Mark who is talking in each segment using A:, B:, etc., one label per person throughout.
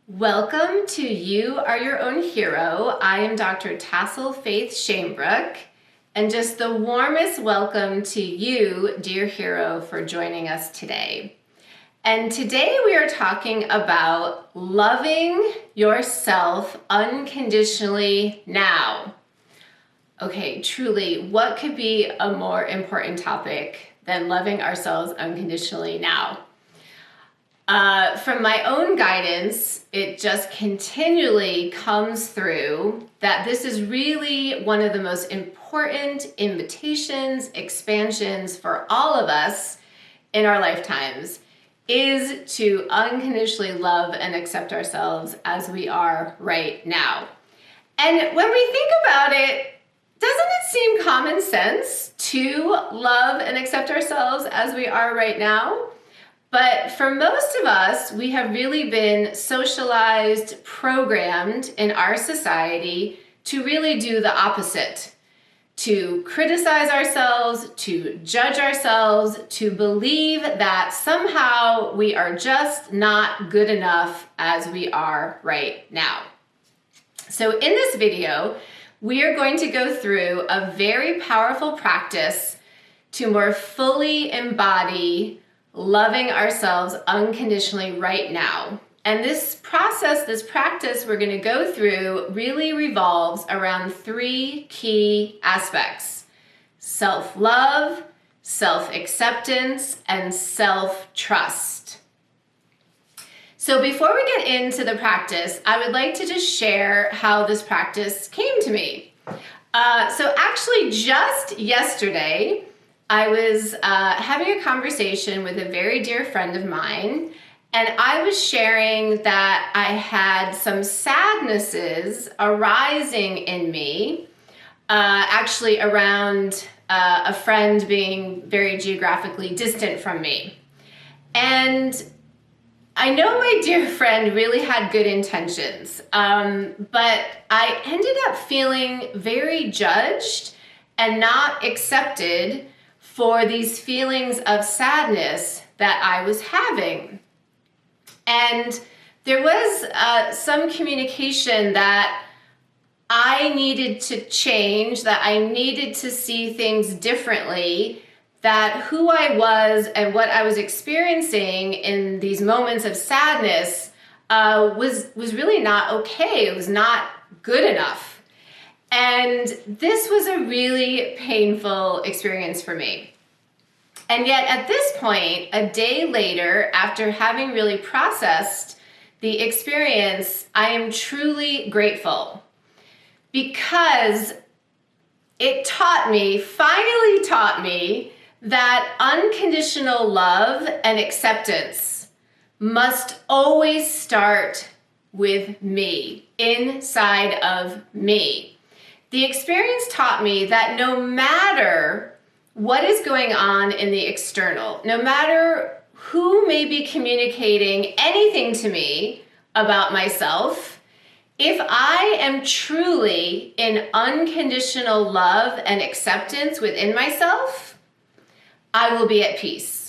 A: Welcome to You Are Your Own Hero. I am Dr. Tassel Faith Shamebrook, and just the warmest welcome to you, dear hero, for joining us today. And today we are talking about loving yourself unconditionally now. Okay, truly, what could be a more important topic than loving ourselves unconditionally now? From my own guidance, it just continually comes through that this is really one of the most important invitations, expansions for all of us in our lifetimes, is to unconditionally love and accept ourselves as we are right now. And when we think about it, doesn't it seem common sense to love and accept ourselves as we are right now? But for most of us, we have really been socialized, programmed in our society to really do the opposite, to criticize ourselves, to judge ourselves, to believe that somehow we are just not good enough as we are right now. So in this video, we are going to go through a very powerful practice to more fully embody loving ourselves unconditionally right now. And this process, this practice we're going to go through really revolves around three key aspects: self-love, self-acceptance, and self-trust. So before we get into the practice, I would like to just share how this practice came to me. So actually just yesterday, I was having a conversation with a very dear friend of mine, and I was sharing that I had some sadnesses arising in me, actually around a friend being very geographically distant from me. And I know my dear friend really had good intentions, but I ended up feeling very judged and not accepted for these feelings of sadness that I was having. And there was some communication that I needed to change, that I needed to see things differently, that who I was and what I was experiencing in these moments of sadness was really not okay. It was not good enough. And this was a really painful experience for me. And yet at this point, a day later, after having really processed the experience, I am truly grateful because it finally taught me that unconditional love and acceptance must always start with me, inside of me. The experience taught me that no matter what is going on in the external, no matter who may be communicating anything to me about myself, if I am truly in unconditional love and acceptance within myself, I will be at peace.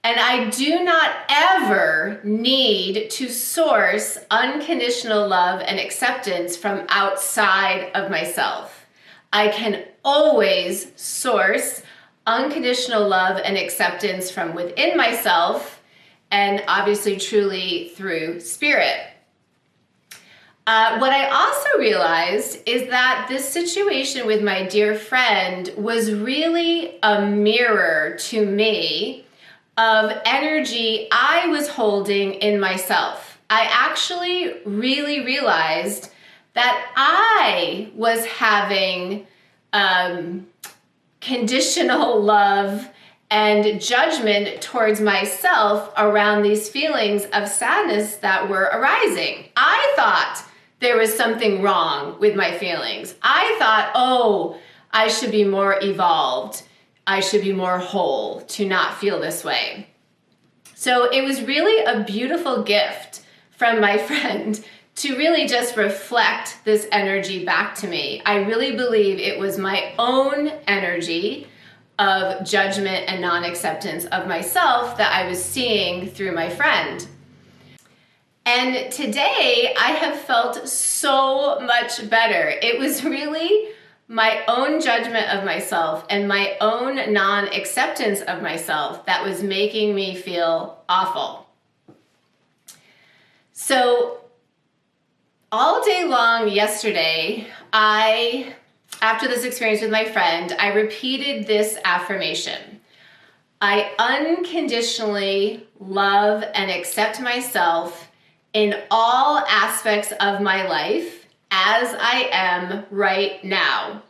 A: And I do not ever need to source unconditional love and acceptance from outside of myself. I can always source unconditional love and acceptance from within myself, and obviously truly through spirit. What I also realized is that this situation with my dear friend was really a mirror to me of energy I was holding in myself. I actually really realized that I was having conditional love and judgment towards myself around these feelings of sadness that were arising. I thought there was something wrong with my feelings. I thought, oh, I should be more evolved. I should be more whole to not feel this way. So it was really a beautiful gift from my friend to really just reflect this energy back to me. I really believe it was my own energy of judgment and non-acceptance of myself that I was seeing through my friend. And And today I have felt so much better. It was really my own judgment of myself and my own non-acceptance of myself that was making me feel awful. So all day long yesterday, after this experience with my friend, I repeated this affirmation. I unconditionally love and accept myself in all aspects of my life as I am right now.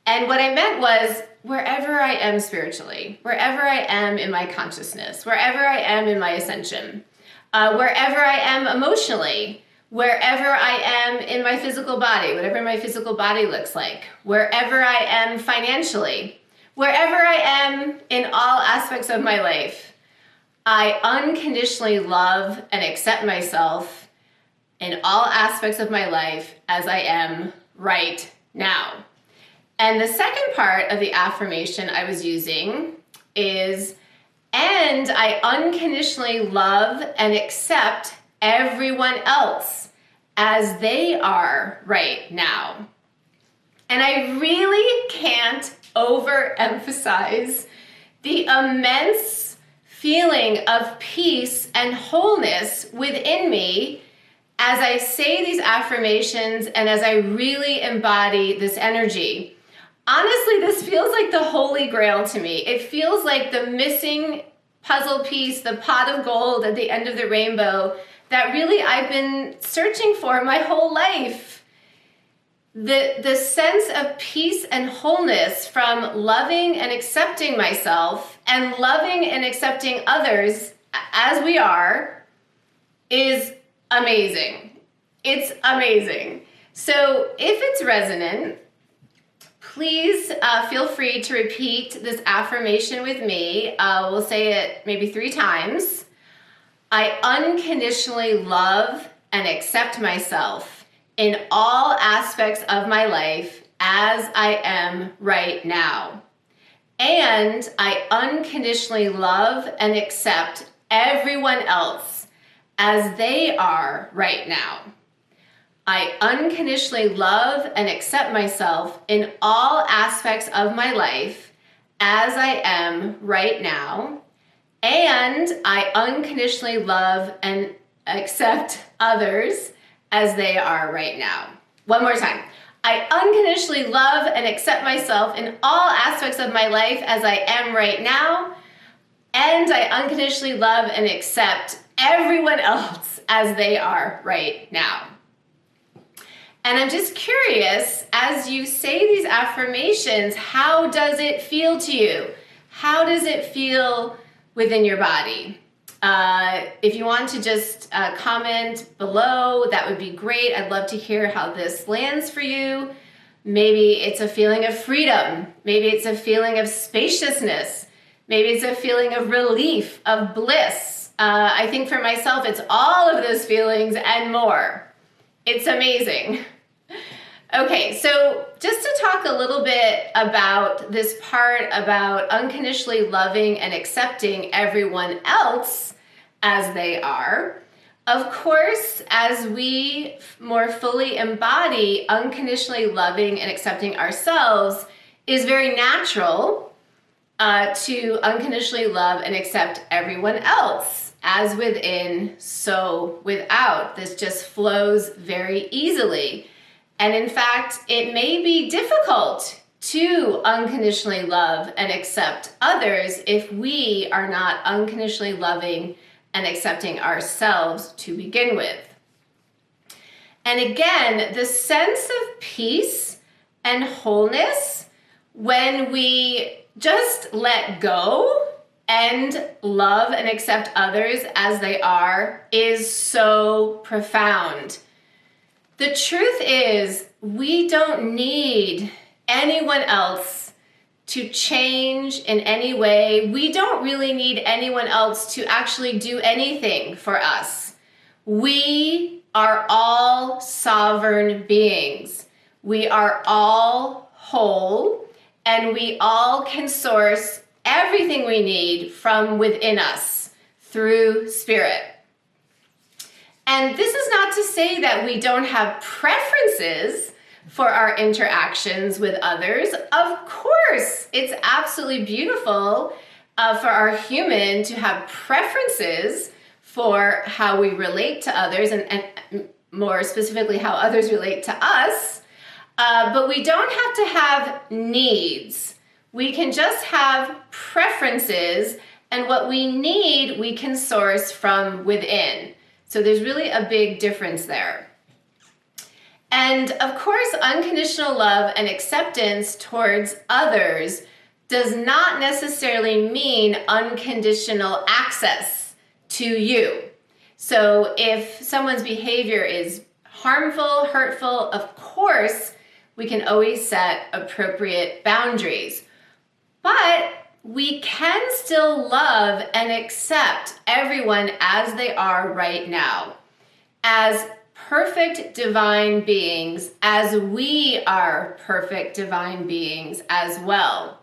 A: And what I meant was wherever I am spiritually, wherever I am in my consciousness, wherever I am in my ascension, wherever I am emotionally, wherever I am in my physical body, whatever my physical body looks like, wherever I am financially, wherever I am in all aspects of my life, I unconditionally love and accept myself in all aspects of my life as I am right now. And the second part of the affirmation I was using is, and I unconditionally love and accept everyone else as they are right now. And I really can't overemphasize the immense feeling of peace and wholeness within me as I say these affirmations and as I really embody this energy. Honestly, this feels like the holy grail to me. It feels like the missing puzzle piece, the pot of gold at the end of the rainbow that really I've been searching for my whole life. The sense of peace and wholeness from loving and accepting myself and loving and accepting others as we are is amazing. It's amazing. So if it's resonant, please feel free to repeat this affirmation with me. We'll say it maybe 3 times. I unconditionally love and accept myself in all aspects of my life as I am right now. And I unconditionally love and accept everyone else as they are right now. I unconditionally love and accept myself in all aspects of my life as I am right now. And I unconditionally love and accept others as they are right now. One more time. I unconditionally love and accept myself in all aspects of my life as I am right now. And I unconditionally love and accept everyone else as they are right now. And I'm just curious, as you say these affirmations, how does it feel to you? How does it feel within your body? If you want to just comment below, that would be great. I'd love to hear how this lands for you. Maybe it's a feeling of freedom. Maybe it's a feeling of spaciousness. Maybe it's a feeling of relief, of bliss. I think for myself, it's all of those feelings and more. It's amazing. Okay, so just to talk a little bit about this part about unconditionally loving and accepting everyone else as they are. Of course, as we more fully embody unconditionally loving and accepting ourselves, is very natural to unconditionally love and accept everyone else. As within, so without. This just flows very easily. And in fact, it may be difficult to unconditionally love and accept others if we are not unconditionally loving and accepting ourselves to begin with. And again, the sense of peace and wholeness when we just let go and love and accept others as they are is so profound. The truth is, we don't need anyone else to change in any way. We don't really need anyone else to actually do anything for us. We are all sovereign beings. We are all whole, and we all can source everything we need from within us through spirit. And this is not to say that we don't have preferences for our interactions with others. Of course, it's absolutely beautiful for our human to have preferences for how we relate to others, and more specifically, how others relate to us. But we don't have to have needs. We can just have preferences, and what we need, we can source from within. So there's really a big difference there. And of course, unconditional love and acceptance towards others does not necessarily mean unconditional access to you. So if someone's behavior is harmful, hurtful, of course, we can always set appropriate boundaries. But we can still love and accept everyone as they are right now, as perfect divine beings, as we are perfect divine beings as well.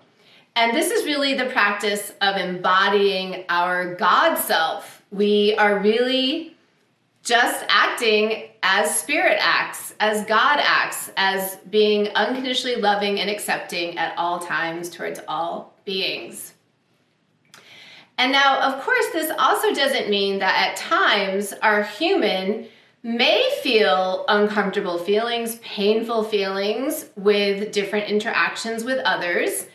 A: And this is really the practice of embodying our God self. We are really just acting as Spirit acts, as God acts, as being unconditionally loving and accepting at all times towards all beings. And now, of course, this also doesn't mean that at times our human may feel uncomfortable feelings, painful feelings with different interactions with others.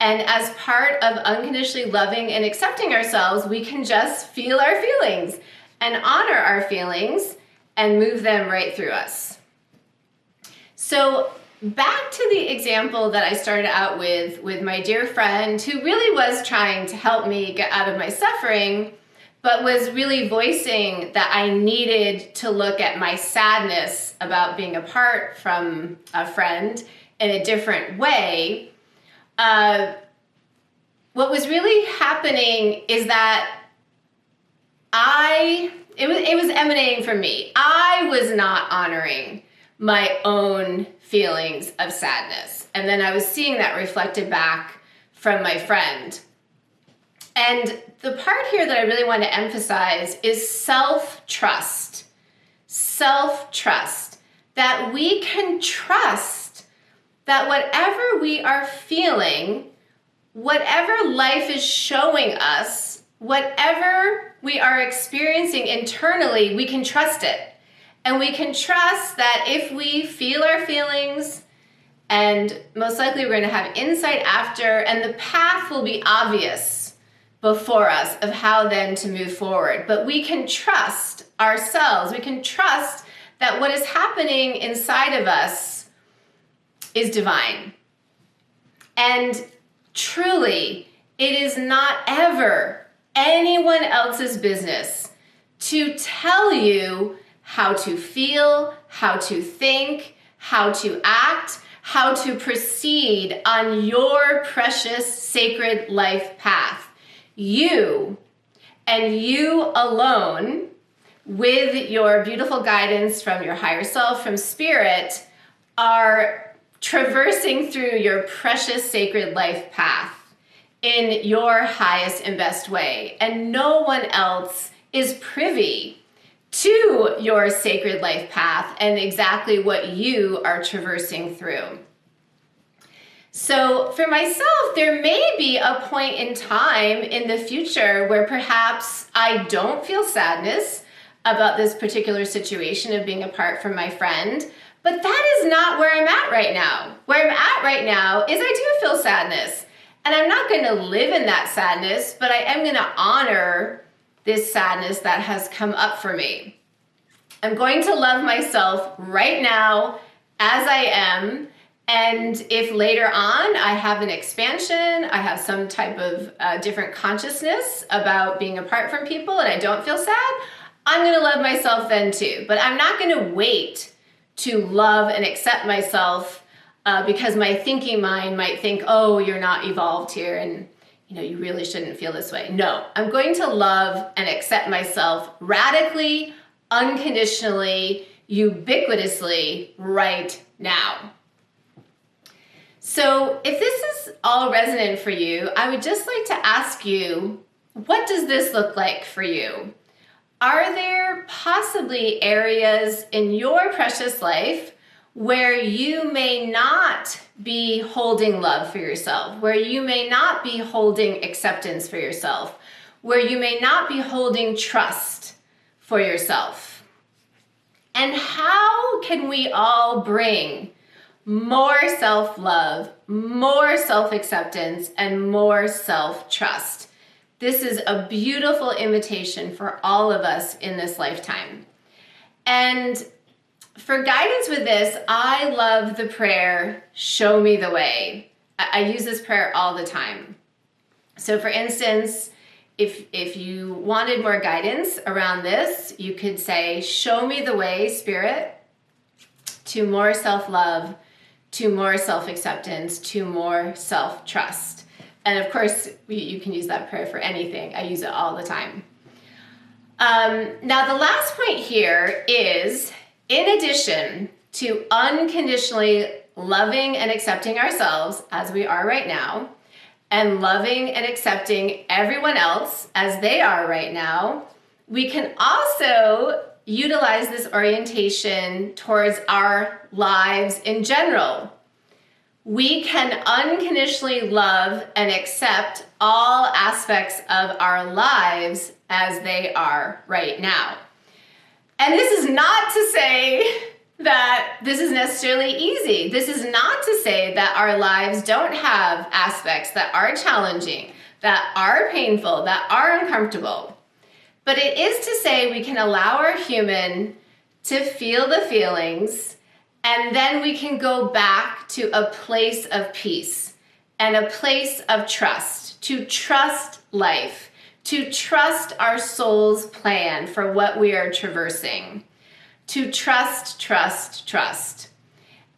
A: And as part of unconditionally loving and accepting ourselves, we can just feel our feelings and honor our feelings and move them right through us. So back to the example that I started out with my dear friend who really was trying to help me get out of my suffering, but was really voicing that I needed to look at my sadness about being apart from a friend in a different way. What was really happening is that it was emanating from me. I was not honoring my own feelings of sadness. And then I was seeing that reflected back from my friend. And the part here that I really want to emphasize is self-trust. Self-trust. That we can trust that whatever we are feeling, whatever life is showing us, whatever we are experiencing internally, we can trust it. And we can trust that if we feel our feelings, and most likely we're going to have insight after, and the path will be obvious before us of how then to move forward. But we can trust ourselves. We can trust that what is happening inside of us is divine. And truly, it is not ever anyone else's business to tell you how to feel, how to think, how to act, how to proceed on your precious sacred life path. You, and you alone, with your beautiful guidance from your higher self, from Spirit, are traversing through your precious sacred life path in your highest and best way. And no one else is privy to your sacred life path and exactly what you are traversing through. So for myself, there may be a point in time in the future where perhaps I don't feel sadness about this particular situation of being apart from my friend, but that is not where I'm at right now. Where I'm at right now is I do feel sadness, and I'm not going to live in that sadness, but I am going to honor this sadness that has come up for me. I'm going to love myself right now as I am. And if later on I have an expansion, I have some type of different consciousness about being apart from people and I don't feel sad, I'm going to love myself then too. But I'm not going to wait to love and accept myself because my thinking mind might think, oh, you're not evolved here and you really shouldn't feel this way. No, I'm going to love and accept myself radically, unconditionally, ubiquitously right now. So if this is all resonant for you, I would just like to ask you, what does this look like for you? are there possibly areas in your precious life where you may not be holding love for yourself, where you may not be holding acceptance for yourself, where you may not be holding trust for yourself? And how can we all bring more self-love, more self-acceptance, and more self-trust? This is a beautiful invitation for all of us in this lifetime. And for guidance with this, I love the prayer, show me the way. I use this prayer all the time. So for instance, if you wanted more guidance around this, you could say, show me the way, Spirit, to more self-love, to more self-acceptance, to more self-trust. And of course, you can use that prayer for anything. I use it all the time. Now, the last point here is, in addition to unconditionally loving and accepting ourselves as we are right now, and loving and accepting everyone else as they are right now, we can also utilize this orientation towards our lives in general. We can unconditionally love and accept all aspects of our lives as they are right now. And this is not to say that this is necessarily easy. This is not to say that our lives don't have aspects that are challenging, that are painful, that are uncomfortable. But it is to say we can allow our human to feel the feelings, and then we can go back to a place of peace and a place of trust, to trust life, to trust our soul's plan for what we are traversing, to trust, trust, trust.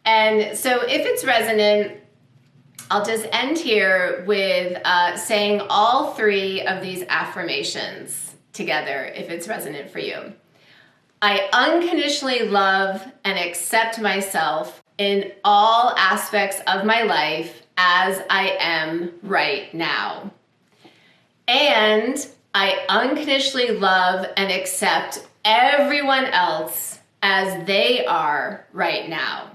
A: And so if it's resonant, I'll just end here with saying all three of these affirmations together if it's resonant for you. I unconditionally love and accept myself in all aspects of my life as I am right now. And I unconditionally love and accept everyone else as they are right now.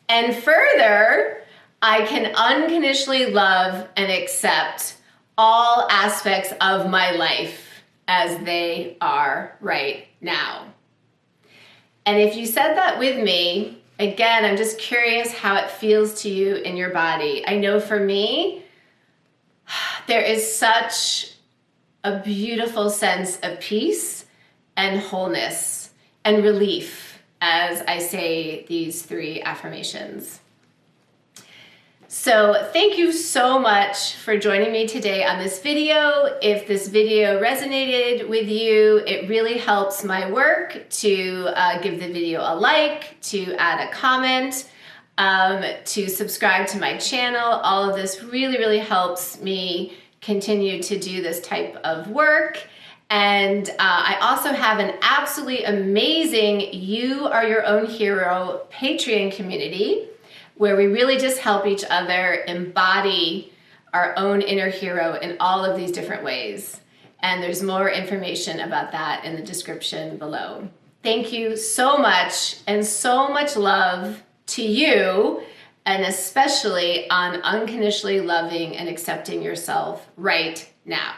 A: And further, I can unconditionally love and accept all aspects of my life as they are right now. And if you said that with me, again, I'm just curious how it feels to you in your body. I know for me, there is such a beautiful sense of peace and wholeness and relief as I say these three affirmations. So thank you so much for joining me today on this video. If this video resonated with you, it really helps my work to give the video a like, to add a comment, to subscribe to my channel. All of this really, really helps me continue to do this type of work. And I also have an absolutely amazing You Are Your Own Hero Patreon community, where we really just help each other embody our own inner hero in all of these different ways. And there's more information about that in the description below. Thank you so much, and so much love to you, and especially on unconditionally loving and accepting yourself right now.